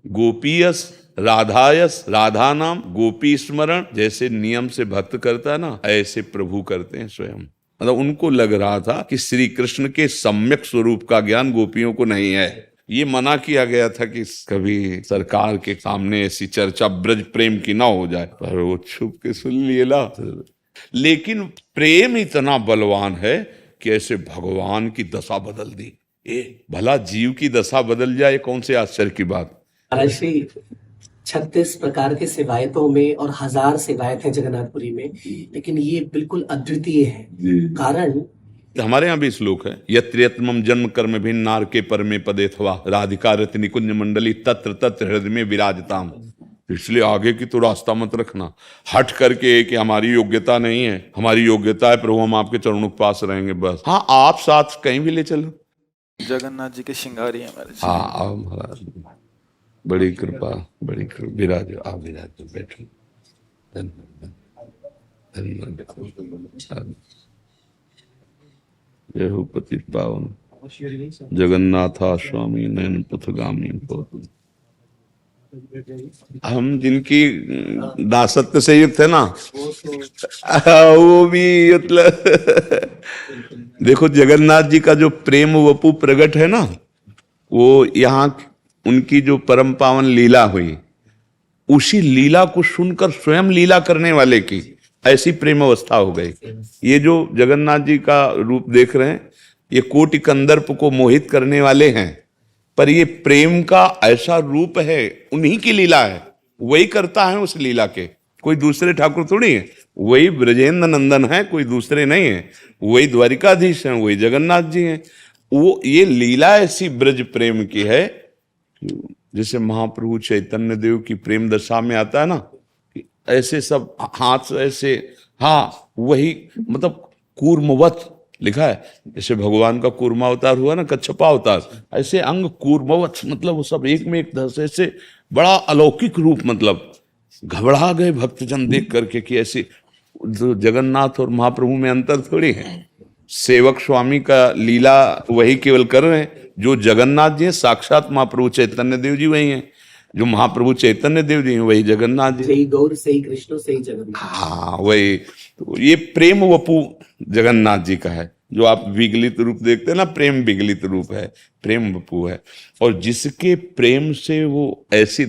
गोपीयस राधायस, राधा नाम, गोपी स्मरण, जैसे नियम से भक्त करता है ना, ऐसे प्रभु करते हैं स्वयं। मतलब उनको लग रहा था कि श्री कृष्ण के सम्यक स्वरूप का ज्ञान गोपियों को नहीं है। ये मना किया गया था कि कभी सरकार के सामने ऐसी चर्चा ब्रज प्रेम की ना हो जाए, पर वो छुप के सुन लिए ला। लेकिन प्रेम इतना बलवान है कि ऐसे भगवान की दशा बदल दी। भला जीव की दशा बदल जाए, कौन से आश्चर्य की बात। ऐसी 36 प्रकार के सेवायतों में और 1000 सेवायत हैं जगन्नाथपुरी में, लेकिन ये बिल्कुल अद्वितीय है। कारण हमारे यहाँ भी श्लोक है, यत्र यत्र मम जन्म कर्म भिन्न नार के परमे पदे थवा राधिका रति निकुंज मंडली तत्र तत्र हृदय में विराजताम। इसलिए आगे की तो रास्ता मत रखना हट करके कि हमारी योग्यता नहीं है, हमारी योग्यता है प्रभु हम आपके चरणों के पास रहेंगे बस। हाँ, आप साथ कहीं भी ले चलो। जगन्नाथ जी के श्रृंगारी है महाराज। हाँ आओ महाराज, बड़ी कृपा, बड़ी कृपा। विराजो, आप विराजो, बैठो। धन्यवाद, धन्यवाद। जय हो पतित पावन जगन्नाथा स्वामी नयन पथगामी। हम जिनकी दासत्व से युक्त है ना, वो भी मतलब देखो जगन्नाथ जी का जो प्रेम वपु प्रकट है ना, वो यहाँ उनकी जो परम पावन लीला हुई, उसी लीला को सुनकर स्वयं लीला करने वाले की ऐसी प्रेम अवस्था हो गई। ये जो जगन्नाथ जी का रूप देख रहे हैं, ये कोटि कंदर्प को मोहित करने वाले हैं, पर ये प्रेम का ऐसा रूप है, उन्हीं की लीला है, वही करता है उस लीला के, कोई दूसरे ठाकुर थोड़ी है। वही ब्रजेंद्र नंदन है, कोई दूसरे नहीं है, वही द्वारिकाधीश हैं, वही जगन्नाथ जी हैं। वो ये लीला ऐसी ब्रज प्रेम की है, जैसे महाप्रभु चैतन्य देव की प्रेम दशा में आता है ना, ऐसे सब हाथ ऐसे, हाँ वही मतलब कूर्मवत लिखा है, जैसे भगवान का कूर्मा अवतार हुआ ना, कच्छपा अवतार, ऐसे अंग कूर्मवत, मतलब वो सब एक में एक धस, ऐसे बड़ा अलौकिक रूप। मतलब घबरा गए भक्तजन देख करके कि ऐसे जगन्नाथ और महाप्रभु में अंतर थोड़ी है। सेवक स्वामी का लीला वही केवल कर रहे हैं, जो जगन्नाथ जी हैं साक्षात महाप्रभु चैतन्य देव जी वही हैं, जो महाप्रभु चैतन्य देव जी हैं वही जगन्नाथ जी। सही गौर, सही कृष्ण, सही जगन्नाथ। हाँ वही तो, ये प्रेम वपु जगन्नाथ जी का है। जो आप विगलित रूप देखते हैं ना, प्रेम विगलित रूप है, प्रेम वपु है। और जिसके प्रेम से वो ऐसी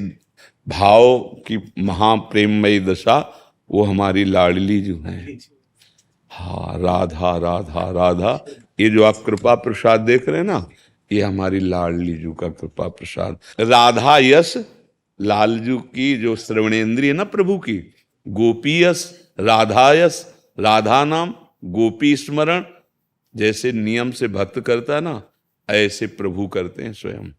भाव की महाप्रेममयी दशा, वो हमारी लाडली जो है, हाँ राधा राधा राधा। ये जो आप कृपा प्रसाद देख रहे हैं ना, ये हमारी लाडली जू का कृपा प्रसाद। राधा यश, लालजू की जो श्रवणेन्द्रिय ना प्रभु की, गोपीयस राधायस, राधा नाम, गोपी स्मरण, जैसे नियम से भक्त करता है ना, ऐसे प्रभु करते हैं स्वयं।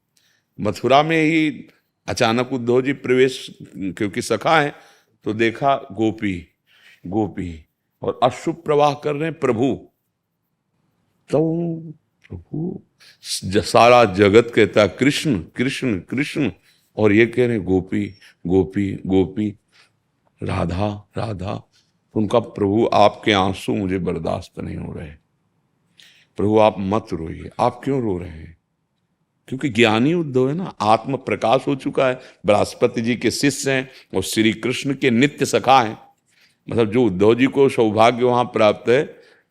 मथुरा में ही अचानक उद्धव जी प्रवेश, क्योंकि सखा है, तो देखा गोपी गोपी और अश्रु प्रवाह कर रहे हैं प्रभु। तो प्रभु सारा जगत कहता कृष्ण कृष्ण कृष्ण, और ये कह रहे गोपी गोपी गोपी, राधा राधा। उनका प्रभु आपके आंसू मुझे बर्दाश्त नहीं हो रहे, प्रभु आप मत रोइए। आप क्यों रो रहे हैं? क्योंकि ज्ञानी उद्धव है ना, आत्म प्रकाश हो चुका है, बृहस्पति जी के शिष्य हैं और श्री कृष्ण के नित्य सखा हैं। मतलब जो उद्धव जी को सौभाग्य वहां प्राप्त है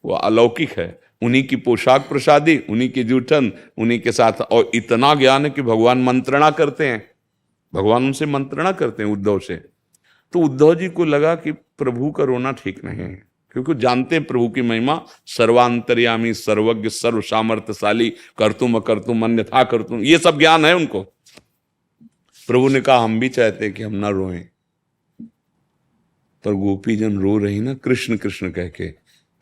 वो अलौकिक है। उन्हीं की पोशाक प्रसादी, उन्हीं की जूठन, उन्हीं के साथ, और इतना ज्ञान है कि भगवान मंत्रणा करते हैं, भगवान उनसे मंत्रणा करते हैं उद्धव से। तो उद्धव जी को लगा कि प्रभु का रोना ठीक नहीं है, क्योंकि जानते हैं प्रभु की महिमा, सर्वांतर्यामी, सर्वज्ञ, सर्व सामर्थ्यशाली, कर्तुम अकर्तुम अन्यथा कर्तुम, ये सब ज्ञान है उनको। प्रभु ने कहा हम भी चाहते हैं कि हम ना रोएं, पर गोपी जन रो रही ना कृष्ण कृष्ण कह के,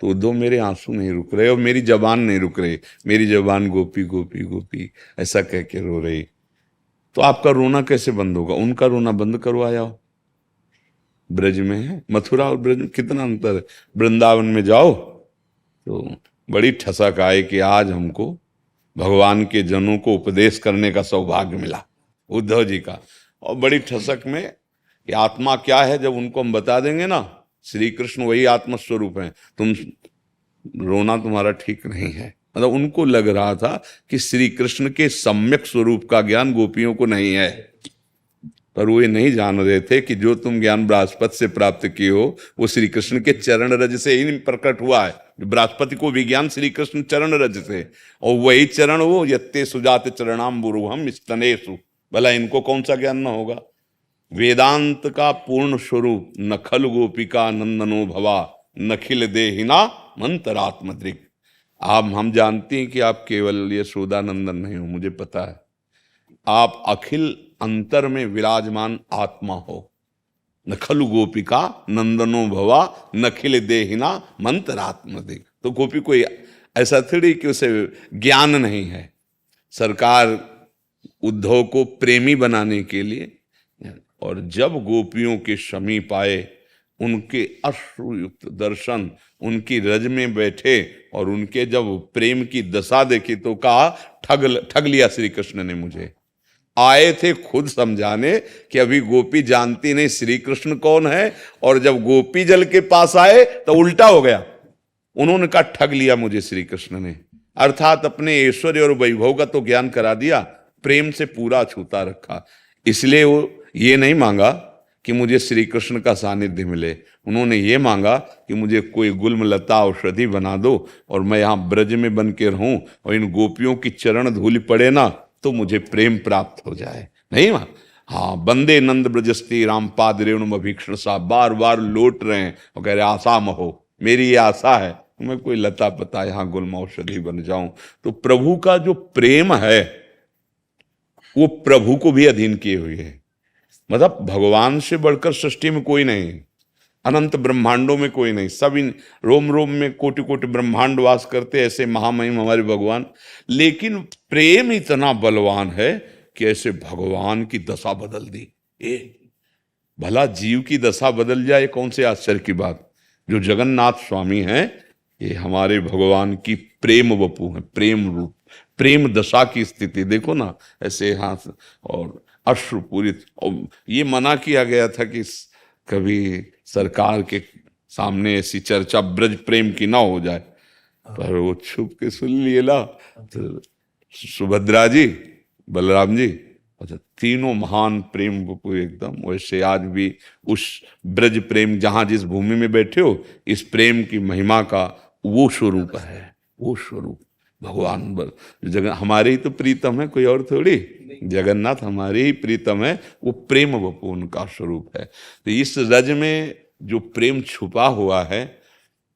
तो उद्धव मेरे आंसू नहीं रुक रहे और मेरी जबान नहीं रुक रही, मेरी जबान गोपी गोपी गोपी ऐसा कह के रो रही। तो आपका रोना कैसे बंद होगा? उनका रोना बंद करवाया। ब्रज में है, मथुरा और ब्रज में कितना अंतर है। वृंदावन में जाओ तो बड़ी ठसक आए कि आज हमको भगवान के जनों को उपदेश करने का सौभाग्य मिला उद्धव जी का। और बड़ी ठसक में कि आत्मा क्या है जब उनको हम बता देंगे ना, श्री कृष्ण वही आत्मस्वरूप है, तुम रोना तुम्हारा ठीक नहीं है। मतलब उनको लग रहा था कि श्री कृष्ण के सम्यक स्वरूप का ज्ञान गोपियों को नहीं है। पर वो ये नहीं जान रहे थे कि जो तुम ज्ञान बृहस्पति से प्राप्त किए हो वो श्री कृष्ण के चरण रज से ही प्रकट हुआ है। बृहस्पति को विज्ञान श्री कृष्ण चरण रज से, और वही चरण वो यत्ते सुजात चरणाम बुरुहम स्तनेषु। भला इनको कौन सा ज्ञान न होगा? वेदांत का पूर्ण स्वरूप नखल गोपिका नंदनो भवा नखिल देहिना मंतरात्मद्रिक। आप हम जानते हैं कि आप केवल यशोदानंदन नहीं हो, मुझे पता है। आप अखिल अंतर में विराजमान आत्मा हो। नखलु गोपिका नंदनो भवा नखिल देहिना मंतरात्मदिक। तो गोपी कोई ऐसा थोड़ी कि उसे ज्ञान नहीं है। सरकार उद्धव को प्रेमी बनाने के लिए, और जब गोपियों के समीप आए, उनके अश्रुयुक्त दर्शन, उनकी रज में बैठे और उनके जब प्रेम की दशा देखी तो कहा ठग लिया श्री कृष्ण ने मुझे। आए थे खुद समझाने कि अभी गोपी जानती नहीं श्री कृष्ण कौन है, और जब गोपी जल के पास आए तो उल्टा हो गया। उन्होंने कहा ठग लिया मुझे श्री कृष्ण ने, अर्थात अपने ऐश्वर्य और वैभव का तो ज्ञान करा दिया, प्रेम से पूरा छूता रखा। इसलिए वो ये नहीं मांगा कि मुझे श्री कृष्ण का सानिध्य मिले, उन्होंने ये मांगा कि मुझे कोई गुल्म लता औषधि बना दो और मैं यहाँ ब्रज में बन के रहूं, और इन गोपियों की चरण धूलि पड़े ना तो मुझे प्रेम प्राप्त हो जाए। नहीं मां? हाँ, बंदे नंद ब्रजस्ती रामपाद रेणुम अभीक्षण सा, बार बार लौट रहे हैं और कह रहे आशा महो, मेरी ये आशा है मैं कोई लता पता यहाँ गुल्म औषधि बन जाऊं। तो प्रभु का जो प्रेम है वो प्रभु को भी अधीन किए हुए है। मतलब भगवान से बढ़कर सृष्टि में कोई नहीं, अनंत ब्रह्मांडों में कोई नहीं, सब इन रोम रोम में कोटि कोटि ब्रह्मांड वास करते, ऐसे महामहिम हमारे भगवान। लेकिन प्रेम इतना बलवान है कि ऐसे भगवान की दशा बदल दी। भला जीव की दशा बदल जाए, कौन से आश्चर्य की बात। जो जगन्नाथ स्वामी हैं ये हमारे भगवान की प्रेम वपु हैं, प्रेम रूप, प्रेम दशा की स्थिति देखो ना, ऐसे हाथ और अश्रुपूरित। और ये मना किया गया था कि कभी सरकार के सामने ऐसी चर्चा ब्रज प्रेम की ना हो जाए, पर वो छुप के सुन लिए ला। तो सुभद्रा जी, बलराम जी, अच्छा तीनों महान प्रेम वपु एकदम। वैसे आज भी उस ब्रज प्रेम, जहां जिस भूमि में बैठे हो, इस प्रेम की महिमा का वो स्वरूप है, वो स्वरूप भगवान जगन हमारे ही तो प्रीतम है, कोई और थोड़ी। जगन्नाथ हमारे ही प्रीतम है, वो प्रेम वपु उनका स्वरूप है। तो इस रज में जो प्रेम छुपा हुआ है,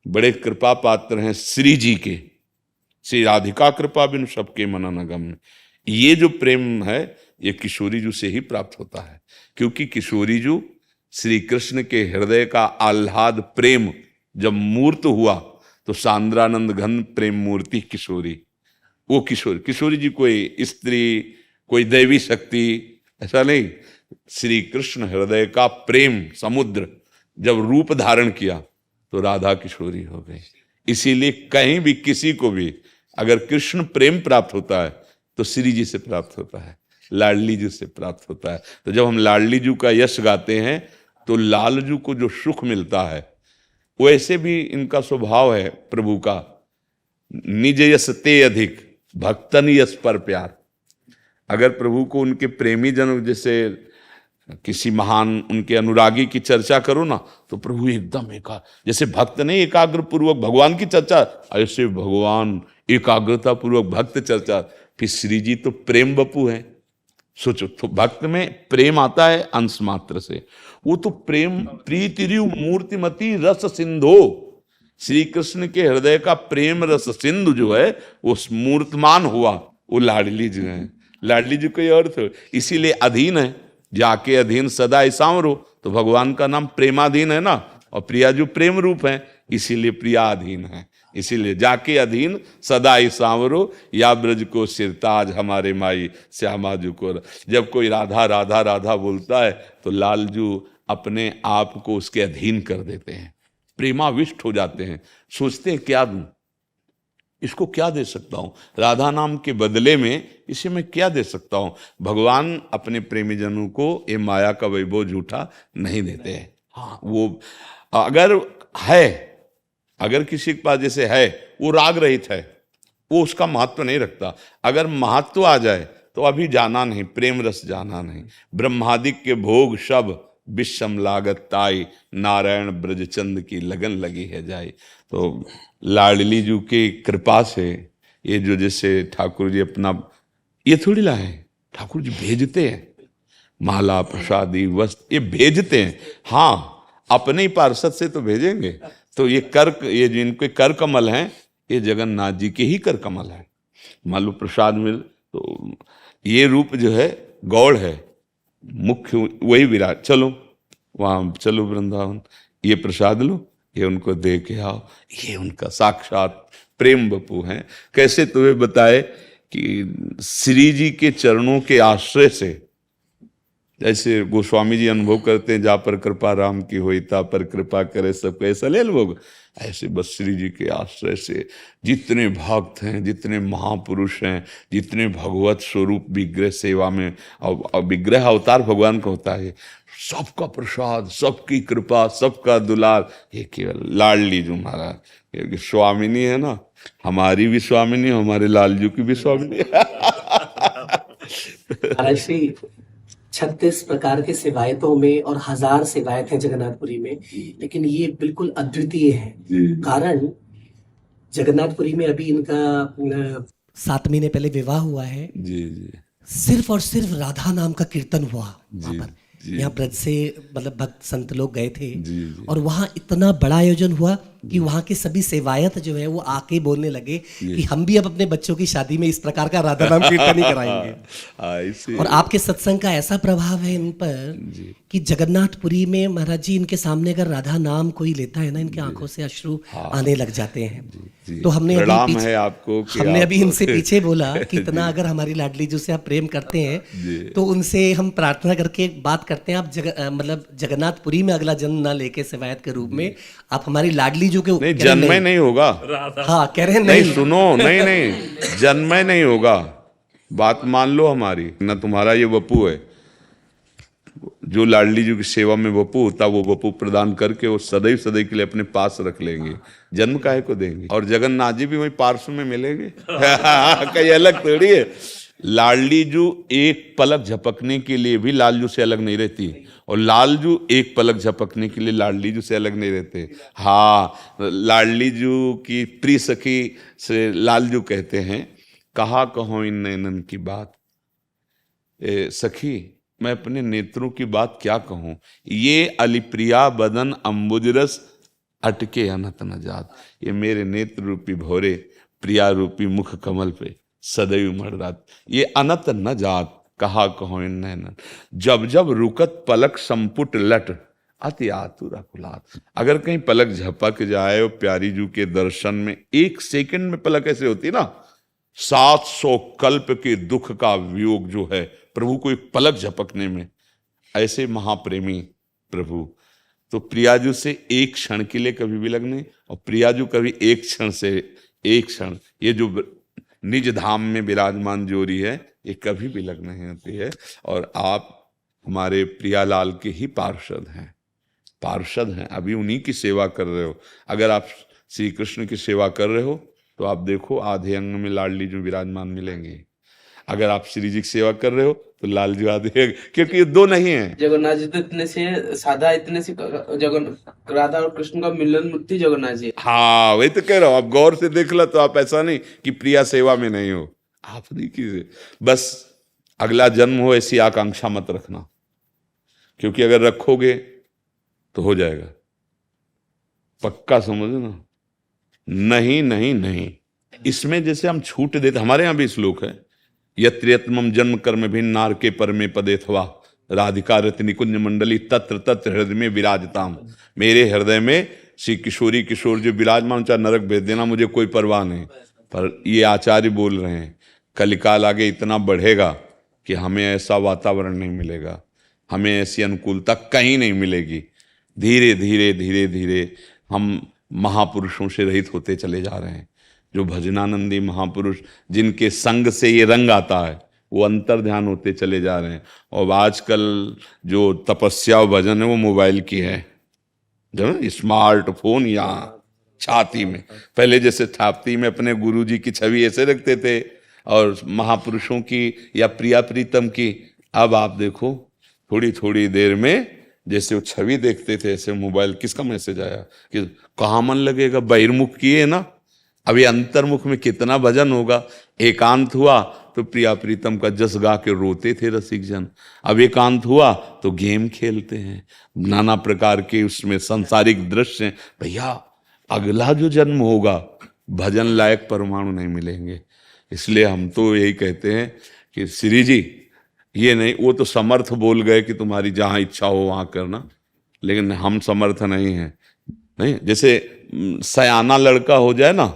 बड़े कृपा पात्र हैं श्री जी के। श्री राधिका कृपा बिनु सबके मनन गम। ये जो प्रेम है ये किशोरी जी से ही प्राप्त होता है, क्योंकि किशोरी जी श्री कृष्ण के हृदय का आह्लाद प्रेम जब मूर्त हुआ तो सांद्रानंद घन प्रेम मूर्ति किशोरी। वो किशोरी जी कोई स्त्री, कोई दैवी शक्ति ऐसा नहीं। श्री कृष्ण हृदय का प्रेम समुद्र जब रूप धारण किया तो राधा किशोरी हो गई। इसीलिए कहीं भी किसी को भी अगर कृष्ण प्रेम प्राप्त होता है तो श्री जी से प्राप्त होता है, लाडली जी से प्राप्त होता है। तो जब हम लाडली जी का यश गाते हैं तो लालजू को जो सुख मिलता है, वैसे भी इनका स्वभाव है प्रभु का, निज यश ते अधिक भक्तन यश पर प्यार। अगर प्रभु को उनके प्रेमी जन, जैसे किसी महान उनके अनुरागी की चर्चा करो ना, तो प्रभु एकदम जैसे भक्त नहीं एकाग्र पूर्वक भगवान की चर्चा, ऐसे भगवान एकाग्रता पूर्वक भक्त चर्चा। फिर श्री जी तो प्रेम बपू है। सोचो, तो भक्त में प्रेम आता है अंश मात्र से, वो तो प्रेम प्रीतिरु मूर्तिमती रस सिंधो। श्री कृष्ण के हृदय का प्रेम रस सिंधु जो है वो मूर्तमान हुआ, वो लाडली जी है। लाडली जी कोई और तो, इसीलिए अधीन है। जाके अधीन सदा सांवरो, तो भगवान का नाम प्रेमाधीन है ना, और प्रिया जो प्रेम रूप है इसीलिए प्रिया अधीन है। इसीलिए जाके अधीन सदा ही सांवरो, या ब्रज को सिरताज हमारे माई श्यामाजू को। जब कोई राधा राधा राधा बोलता है तो लालजू अपने आप को उसके अधीन कर देते हैं, प्रेमाविष्ट हो जाते हैं। सोचते हैं क्या दूं, इसको क्या दे सकता हूं, राधा नाम के बदले में इसे मैं क्या दे सकता हूं। भगवान अपने प्रेमी जनों को ये माया का वैभव झूठा नहीं देते हैं। हाँ, वो अगर है, अगर किसी के पास जैसे है वो राग रहित है, वो उसका महत्व नहीं रखता। अगर महत्व आ जाए तो अभी जाना नहीं, प्रेम रस जाना नहीं। ब्रह्मादिक के भोग सब विषम लागत ताई, नारायण ब्रजचंद की लगन लगी है जाई। तो लाडली जी की कृपा से ये जो जैसे ठाकुर जी अपना, ये थोड़ी लाए, ठाकुर जी भेजते हैं माला प्रसादी वस्त्र, ये भेजते हैं। हाँ, अपने ही पार्षद से तो भेजेंगे। तो ये ये जिनके कर कमल हैं, ये जगन्नाथ जी के ही कर कमल हैं। मान लो प्रसाद में तो ये रूप जो है गौड़ है, मुख्य वही विराट। चलो वहाँ चलो वृंदावन, ये प्रसाद लो, ये उनको दे के आओ, ये उनका साक्षात प्रेम बपू हैं। कैसे तुम्हें बताए कि श्री जी के चरणों के आश्रय से, जैसे गोस्वामी जी अनुभव करते हैं, जा पर कृपा राम की होई ता पर कृपा करे सबको ऐसा ले लोग, ऐसे बस श्री जी के आश्रय से जितने भक्त हैं, जितने महापुरुष हैं, जितने भगवत स्वरूप विग्रह सेवा में, और विग्रह अवतार भगवान का होता है, सबका प्रसाद, सबकी कृपा, सबका दुलार, ये केवल लाडली जो महाराज, क्योंकि स्वामिनी है ना, हमारी भी स्वामिनी, हमारे लालजू की भी स्वामिनी। महाराज श्री 36 प्रकार के सेवायतों में और 1000 सेवायत हैं जगन्नाथपुरी में, लेकिन ये बिल्कुल अद्वितीय है। कारण जगन्नाथपुरी में अभी इनका 7 महीने पहले विवाह हुआ है। जी जी सिर्फ और सिर्फ राधा नाम का कीर्तन हुआ वहां पर। जी। यहाँ ब्रज से मतलब भक्त संत लोग गए थे, जी। और वहाँ इतना बड़ा आयोजन हुआ कि वहाँ के सभी सेवायत जो है वो आके बोलने लगे कि हम भी अब अपने बच्चों की शादी में इस प्रकार का राधा नाम कीर्तन ही कराएंगे। और आपके सत्संग का ऐसा प्रभाव है इन पर कि जगन्नाथपुरी में महाराज जी इनके सामने अगर राधा नाम कोई लेता है ना, इनके आंखों से अश्रु आने लग जाते हैं। तो हमने अभी इनसे पीछे बोला कि इतना अगर हमारी लाडली जी से आप प्रेम करते हैं तो उनसे हम प्रार्थना करके बात करते हैं, आप मतलब जगन्नाथपुरी में अगला जन्म ना लेके सेवायत के रूप में आप हमारी लाडली जी के नहीं, जन्म नहीं होगा। हाँ कह रहे हैं नहीं सुनो, नहीं जन्म नहीं होगा, बात मान लो हमारी ना। तुम्हारा ये वपू है, जो लाडली जी की सेवा में वपू होता, वो वपू प्रदान करके वो सदैव सदैव के लिए अपने पास रख लेंगे, जन्म काहे को देंगे। और जगन्नाथ जी भी वही पार्श्व में मिलेंगे। कहीं अलग थोड़ी है। लाडली जू एक पलक झपकने के लिए भी लालजू से अलग नहीं रहती, और लालजू एक पलक झपकने के लिए लाडली जू से अलग नहीं रहते। हाँ, लाडली जू की प्रिय सखी से लालजू कहते हैं, कहा कहो इन नैनन की बात, सखी मैं अपने नेत्रों की बात क्या कहूं, ये अलिप्रिया बदन अम्बुजरस अटके अनत न जात। ये मेरे नेत्र रूपी भौरे प्रिया रूपी मुख कमल पे सदैव मर्दात, ये अनत न जात, कहा कहो इन नैनन। जब जब रुकत पलक संपुट लट, अति आतुर अकुलात। अगर कहीं पलक झपक जाए और प्यारी जू के दर्शन में, 1 सेकंड में पलक ऐसे होती ना, 700 कल्प के दुख का वियोग जो है प्रभु को एक पलक झपकने में, ऐसे महाप्रेमी प्रभु। तो प्रियाजू से एक क्षण के लिए कभी भी लगने, और प्रियाजू कभी एक क्षण से एक क्षण, ये जो निज धाम में विराजमान जोरी है, ये कभी भी लग नहीं होती है। और आप हमारे प्रियालाल के ही पार्षद हैं, अभी उन्हीं की सेवा कर रहे हो। अगर आप श्री कृष्ण की सेवा कर रहे हो तो आप देखो आधे अंग में लाडली जो विराजमान मिलेंगे। अगर आप श्री जी की सेवा कर रहे हो तो लाल जी आधे, क्योंकि ये 2 नहीं है। जगन्नाथ जी तो इतने से सादा, इतने से राधा और कृष्ण का मिलन मूर्ति जगन्नाथ जी। हाँ वही तो कह रहा हूँ, आप गौर से देख लो तो आप ऐसा नहीं कि प्रिया सेवा में नहीं हो, आप देखिए। बस अगला जन्म हो ऐसी आकांक्षा मत रखना, क्योंकि अगर रखोगे तो हो जाएगा, पक्का समझना। नहीं नहीं नहीं, इसमें जैसे हम छूट देते, हमारे यहाँ भी श्लोक है, यत्र यत्मम जन्म कर्म भिन्नार के परमे पदेथवा राधिका रति निकुंज मंडली तत्र तत्र हृदय में विराजताम। मेरे हृदय में श्री किशोरी किशोर जो विराजमान, चाहे नरक भेज देना, मुझे कोई परवाह नहीं। पर ये आचार्य बोल रहे हैं, कलिकाल आगे इतना बढ़ेगा कि हमें ऐसा वातावरण नहीं मिलेगा, हमें ऐसी अनुकूलता कहीं नहीं मिलेगी। धीरे धीरे धीरे धीरे हम महापुरुषों से रहित होते चले जा रहे हैं। जो भजनानंदी महापुरुष जिनके संग से ये रंग आता है, वो अंतर ध्यान होते चले जा रहे हैं। और आजकल जो तपस्या और भजन है वो मोबाइल की है, जो स्मार्टफोन यहाँ छाती में, पहले जैसे छाती में अपने गुरुजी की छवि ऐसे रखते थे, और महापुरुषों की या प्रिया प्रीतम की। अब आप देखो थोड़ी थोड़ी देर में जैसे वो छवि देखते थे ऐसे मोबाइल, किसका मैसेज आया कि कहाँ मन लगेगा, बहिर्मुख किए ना। अब ये अंतर्मुख में कितना भजन होगा। एकांत हुआ तो प्रिया प्रीतम का जस गा के रोते थे रसिक जन। अब एकांत हुआ तो गेम खेलते हैं, नाना प्रकार के उसमें सांसारिक दृश्य हैं। भैया अगला जो जन्म होगा भजन लायक परमाणु नहीं मिलेंगे। इसलिए हम तो यही कहते हैं कि श्री जी ये नहीं, वो तो समर्थ बोल गए कि तुम्हारी जहां इच्छा हो वहां करना, लेकिन हम समर्थ नहीं हैं। नहीं, जैसे सयाना लड़का हो जाए ना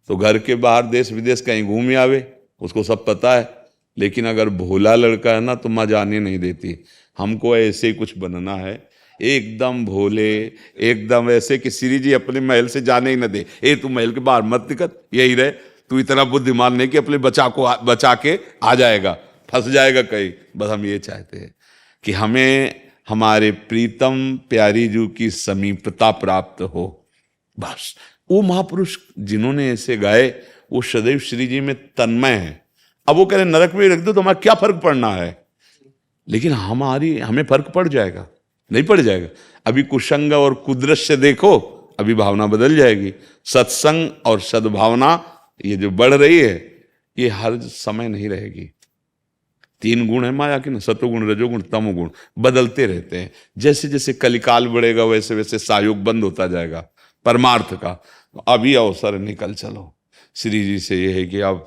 तो घर के बाहर देश विदेश कहीं घूम आवे, उसको सब पता है। लेकिन अगर भोला लड़का है ना तो माँ जाने नहीं देती। हमको ऐसे ही कुछ बनना है, एकदम भोले, एकदम ऐसे कि श्री जी अपने महल से जाने ही न दे। तू महल के बाहर मत निकल, यही रहे। तू इतना बुद्धिमान नहीं कि अपने बचा के आ जाएगा, फंस जाएगा कहीं। बस हम ये चाहते हैं कि हमें हमारे प्रीतम प्यारी जू की समीपता प्राप्त हो। बस वो महापुरुष जिन्होंने ऐसे गाए वो सदैव श्री जी में तन्मय है। अब वो कह रहे नरक में रख दो तो हमारा क्या फर्क पड़ना है, लेकिन हमें फर्क पड़ जाएगा, नहीं पड़ जाएगा। अभी कुसंग और कुदृश्य देखो, अभी भावना बदल जाएगी। सत्संग और सद्भावना ये जो बढ़ रही है ये हर समय नहीं रहेगी। 3 गुण है माया के ना, सतोगुण रजोगुण तमोगुण, बदलते रहते हैं। जैसे जैसे कलिकाल बढ़ेगा वैसे वैसे सहयोग बंद होता जाएगा परमार्थ का। अभी अवसर निकल चलो। श्री जी से ये है कि अब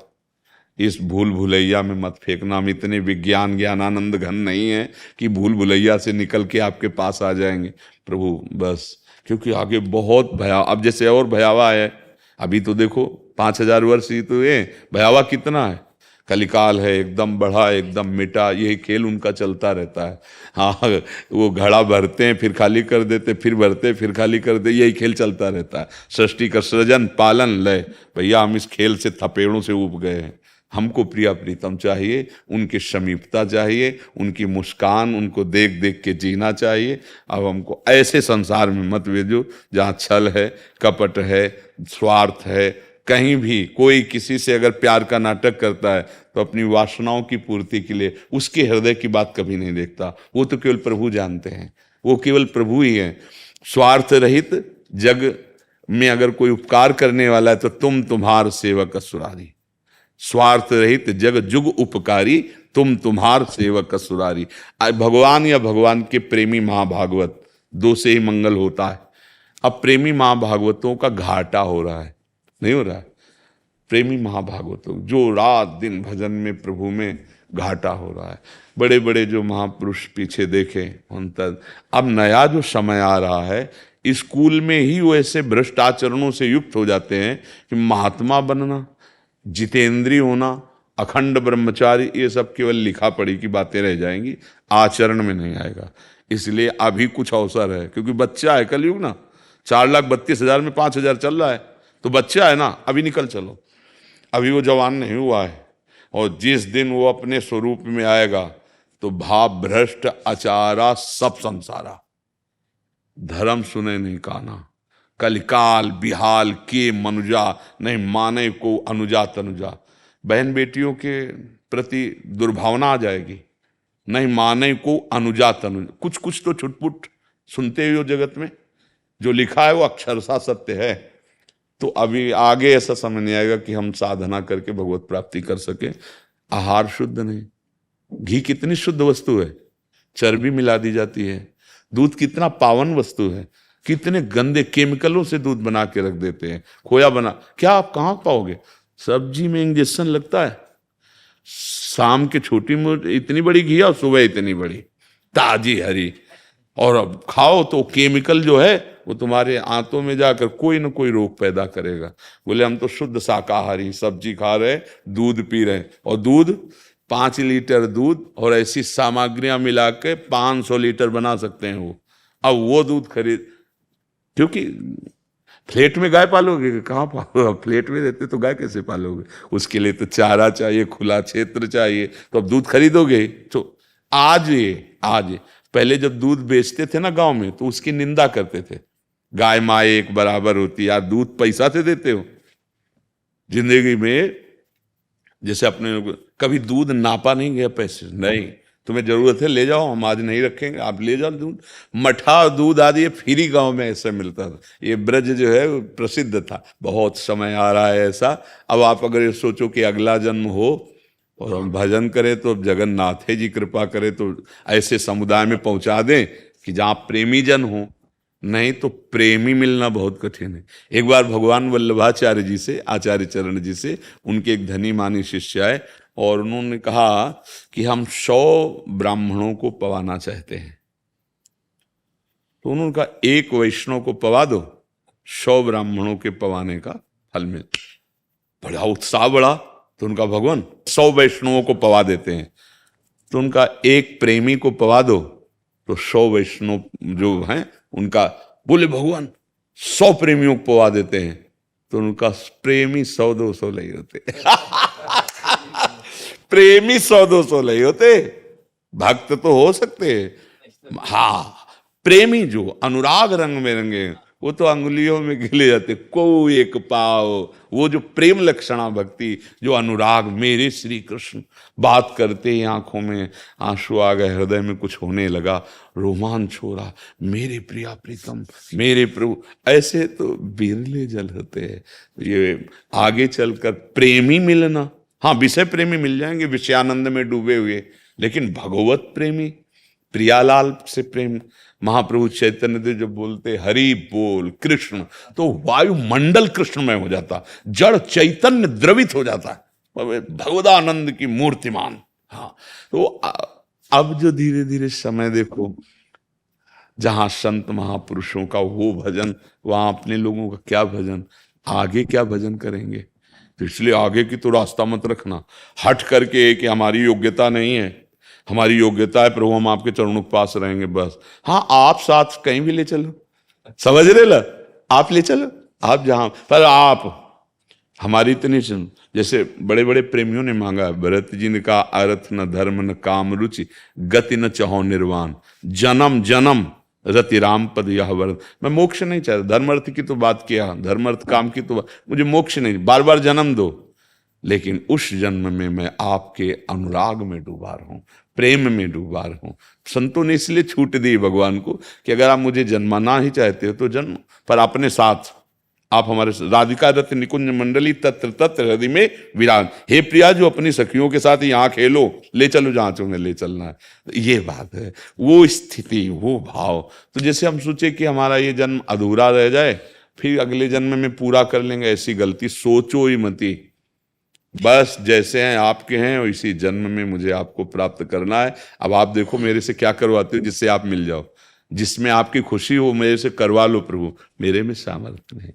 इस भूल भुलैया में मत फेंकना। हम इतने विज्ञान ज्ञानानंद घन नहीं है कि भूल भुलैया से निकल के आपके पास आ जाएंगे प्रभु, बस। क्योंकि आगे बहुत अब जैसे और भयावह है। अभी तो देखो 5000 वर्ष ही तो ये भयावह कितना है। कलिकाल है, एकदम बढ़ा एकदम मिटा, यही खेल उनका चलता रहता है। हाँ, वो घड़ा भरते हैं फिर खाली कर देते, फिर भरते फिर खाली कर दे, यही खेल चलता रहता है। सृष्टि का सृजन पालन लय। भैया हम इस खेल से थपेड़ों से उब गए हैं। हमको प्रिया प्रीतम चाहिए, उनकी समीपता चाहिए, उनकी मुस्कान, उनको देख देख के जीना चाहिए। अब हमको ऐसे संसार में मत भेजो जहाँ छल है, कपट है, स्वार्थ है। कहीं भी कोई किसी से अगर प्यार का नाटक करता है तो अपनी वासनाओं की पूर्ति के लिए उसके हृदय की बात कभी नहीं देखता। वो तो केवल प्रभु जानते हैं, वो केवल प्रभु ही हैं। स्वार्थ रहित जग में अगर कोई उपकार करने वाला है तो तुम्हार सेवक असुरारी। स्वार्थ रहित जग जुग उपकारी, तुम्हार सेवक असुरारी। भगवान या भगवान के प्रेमी महाभागवत, 2 से ही मंगल होता है। अब प्रेमी महाभागवतों का घाटा हो रहा है, नहीं हो रहा है। प्रेमी महाभागवतों जो रात दिन भजन में प्रभु में घाटा हो रहा है। बड़े बड़े जो महापुरुष पीछे देखे उन तक अब नया जो समय आ रहा है, स्कूल में ही वो ऐसे भ्रष्ट आचरणों से युक्त हो जाते हैं कि महात्मा बनना, जितेंद्रीय होना, अखंड ब्रह्मचारी, ये सब केवल लिखा पढ़ी की बातें रह जाएंगी, आचरण में नहीं आएगा। इसलिए अभी कुछ अवसर है, क्योंकि बच्चा है कलयुग ना। 4,32,000 में 5,000 चल रहा है, तो बच्चा है ना, अभी निकल चलो। अभी वो जवान नहीं हुआ है। और जिस दिन वो अपने स्वरूप में आएगा तो भाव भ्रष्ट आचारा सब संसारा, धर्म सुने नहीं काना, कलिकाल बिहाल के मनुजा, नहीं माने को अनुजा तनुजा। बहन बेटियों के प्रति दुर्भावना आ जाएगी, नहीं माने को अनुजा तनुजा। कुछ कुछ तो छुटपुट सुनते हो जगत में, जो लिखा है वो अक्षरशः सत्य है। तो अभी आगे ऐसा समय नहीं आएगा कि हम साधना करके भगवत प्राप्ति कर सके। आहार शुद्ध नहीं, घी कितनी शुद्ध वस्तु है, चर्बी मिला दी जाती है। दूध कितना पावन वस्तु है, कितने गंदे केमिकलों से दूध बना के रख देते हैं। खोया बना, क्या आप कहाँ पाओगे? सब्जी में इंजेक्शन लगता है। शाम के छोटी मोटी इतनी बड़ी घी और सुबह इतनी बड़ी ताजी हरी, और अब खाओ तो केमिकल जो है वो तुम्हारे आंतों में जाकर कोई ना कोई रोग पैदा करेगा। बोले हम तो शुद्ध शाकाहारी, सब्जी खा रहे, दूध पी रहे, और दूध 5 लीटर दूध और ऐसी सामग्रियां मिला के 500 लीटर बना सकते हैं वो। अब वो दूध खरीद, क्योंकि फ्लैट में गाय पालोगे, कहाँ पालोगे? फ्लैट में रहते तो गाय कैसे पालोगे? उसके लिए तो चारा चाहिए, खुला क्षेत्र चाहिए, तो अब दूध खरीदोगे। तो आज पहले जब दूध बेचते थे ना गांव में, तो उसकी निंदा करते थे, गाय माँ एक बराबर होती, यार दूध पैसा से देते हो। जिंदगी में जैसे अपने कभी दूध नापा नहीं गया पैसे, नहीं, तुम्हें जरूरत है ले जाओ, हम आज नहीं रखेंगे, आप ले जाओ दूध। मठा दूध आदि ये फ्री गांव में ऐसे मिलता था। ये ब्रज जो है वो प्रसिद्ध था। बहुत समय आ रहा है ऐसा, अब आप अगर ये सोचो कि अगला जन्म हो और हम भजन करें तो जगन्नाथ जी कृपा करे तो ऐसे समुदाय में पहुंचा दें कि जहाँ प्रेमी जन हो, नहीं तो प्रेमी मिलना बहुत कठिन है। एक बार भगवान वल्लभाचार्य जी से, आचार्य चरण जी से, उनके एक धनी मानी शिष्य आए और उन्होंने कहा कि हम 100 ब्राह्मणों को पवाना चाहते हैं। तो उन्होंने कहा 1 वैष्णव को पवा दो, 100 ब्राह्मणों के पवाने का फल मिल। बड़ा उत्साह बढ़ा, तो उनका भगवान 100 वैष्णवों को पवा देते हैं। तो उनका 1 प्रेमी को पवा दो तो 100 वैष्णव जो हैं उनका, बोले भगवान 100 प्रेमियों को पवा देते हैं। तो उनका प्रेमी 100-200 नहीं होते प्रेमी 100-200 नहीं होते, भक्त तो हो सकते हैं, हाँ प्रेमी जो अनुराग रंग में रंगे वो तो अंगुलियों में गिले जाते, को एक पाओ। वो जो प्रेम लक्षणा भक्ति, जो अनुराग, मेरे श्री कृष्ण, बात करते ही आंखों में आंसू आ गए, हृदय में कुछ होने लगा, रोमांच हो रहा, मेरे प्रिया प्रीतम, मेरे प्रभु, ऐसे तो बिरले जल होते हैं। ये आगे चलकर प्रेमी मिलना, हाँ विषय प्रेमी मिल जाएंगे विषयानंद में डूबे हुए, लेकिन भगवत प्रेमी, प्रियालाल से प्रेम, महाप्रभु चैतन्य देव जब बोलते हरि बोल कृष्ण, तो वायुमंडल कृष्णमय हो जाता, जड़ चैतन्य द्रवित हो जाता है, भगवदानंद की मूर्तिमान। हाँ, तो अब जो धीरे धीरे समय देखो, जहां संत महापुरुषों का वो भजन, वहां अपने लोगों का क्या भजन, आगे क्या भजन करेंगे। तो इसलिए आगे की तो रास्ता मत रखना हट करके कि हमारी योग्यता नहीं है, हमारी योग्यता है प्रभु हम आपके चरणों के पास रहेंगे बस। हाँ, आप साथ कहीं भी ले चलो, समझ रहे ला, आप ले चलो, आप जहां पर आप हमारी इतनी सुन, जैसे बड़े बड़े प्रेमियों ने मांगा, भरत जी ने कहा अर्थ न धर्म न काम रुचि, गति न चाहो निर्वाण, जन्म जन्म रति राम पद यह वरद। मैं मोक्ष नहीं चाहता, धर्म अर्थ की तो बात किया, धर्म अर्थ काम की तो मुझे मोक्ष नहीं, बार बार जन्म दो, लेकिन उस जन्म में मैं आपके अनुराग में डूबा रहूं, प्रेम में डूबा रहूं। संतों ने इसलिए छूट दी भगवान को कि अगर आप मुझे जन्माना ही चाहते हो तो जन्म, पर अपने साथ आप हमारे राधिका रथ निकुंज मंडली तत्र तत्र हृदय में विराज। हे प्रिया, जो अपनी सखियों के साथ यहाँ खेलो, ले चलो जहाँ तुम्हें ले चलना है। ये बात है, वो स्थिति, वो भाव। तो जैसे हम सोचे कि हमारा ये जन्म अधूरा रह जाए, फिर अगले जन्म में पूरा कर लेंगे, ऐसी गलती सोचो ही मती। बस जैसे हैं आपके हैं, इसी जन्म में मुझे आपको प्राप्त करना है। अब आप देखो मेरे से क्या करवाते हो जिससे आप मिल जाओ, जिसमें आपकी खुशी हो मेरे से करवा लो प्रभु, मेरे में सामर्थ्य नहीं।